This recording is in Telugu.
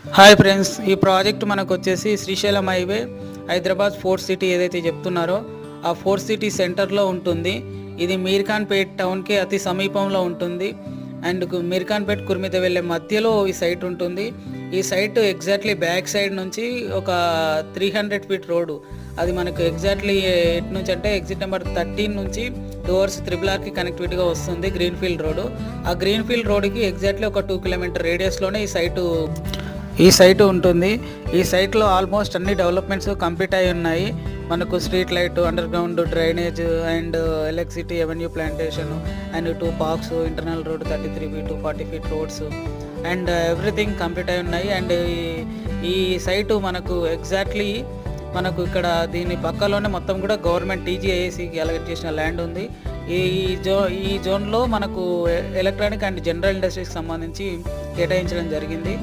హాయ్ ఫ్రెండ్స్, ఈ ప్రాజెక్ట్ మనకు వచ్చేసి Srisailam highway Hyderabad fourth city ఏదైతే చెప్తున్నారో ఆ ఫోర్త్ సిటీ సెంటర్లో ఉంటుంది. ఇది మీర్ఖాన్పేట్ టౌన్కి అతి సమీపంలో ఉంటుంది. అండ్ మీర్ఖాన్పేట్ కుర్మిద వెళ్ళే మధ్యలో ఈ సైట్ ఉంటుంది. ఈ సైట్ ఎగ్జాక్ట్లీ బ్యాక్ సైడ్ నుంచి ఒక 300 ఫీట్ రోడ్డు, అది మనకు ఎగ్జాక్ట్లీ ఎటు నుంచి అంటే ఎగ్జిట్ నెంబర్ 13 నుంచి టువర్డ్స్ RRRకి కనెక్టివిటీగా వస్తుంది. గ్రీన్ఫీల్డ్ రోడ్డు, ఆ గ్రీన్ఫీల్డ్ రోడ్డుకి ఎగ్జాక్ట్లీ ఒక 2 కిలోమీటర్ రేడియస్లోనే ఈ సైటు ఉంటుంది. ఈ సైట్లో ఆల్మోస్ట్ అన్ని డెవలప్మెంట్స్ కంప్లీట్ అయి ఉన్నాయి. మనకు street light, under ground drainage and electricity, avenue plantation and 2 parks, internal road 33 feet 40 feet roads and everything complete అయి ఉన్నాయి. అండ్ ఈ సైటు మనకు ఎగ్జాక్ట్లీ మనకు ఇక్కడ దీని పక్కలోనే మొత్తం కూడా గవర్నమెంట్ TGIACకి అలగేట్ చేసిన ల్యాండ్ ఉంది. ఈ జోన్లో మనకు ఎలక్ట్రానిక్ అండ్ జనరల్ ఇండస్ట్రీకి సంబంధించి కేటాయించడం జరిగింది.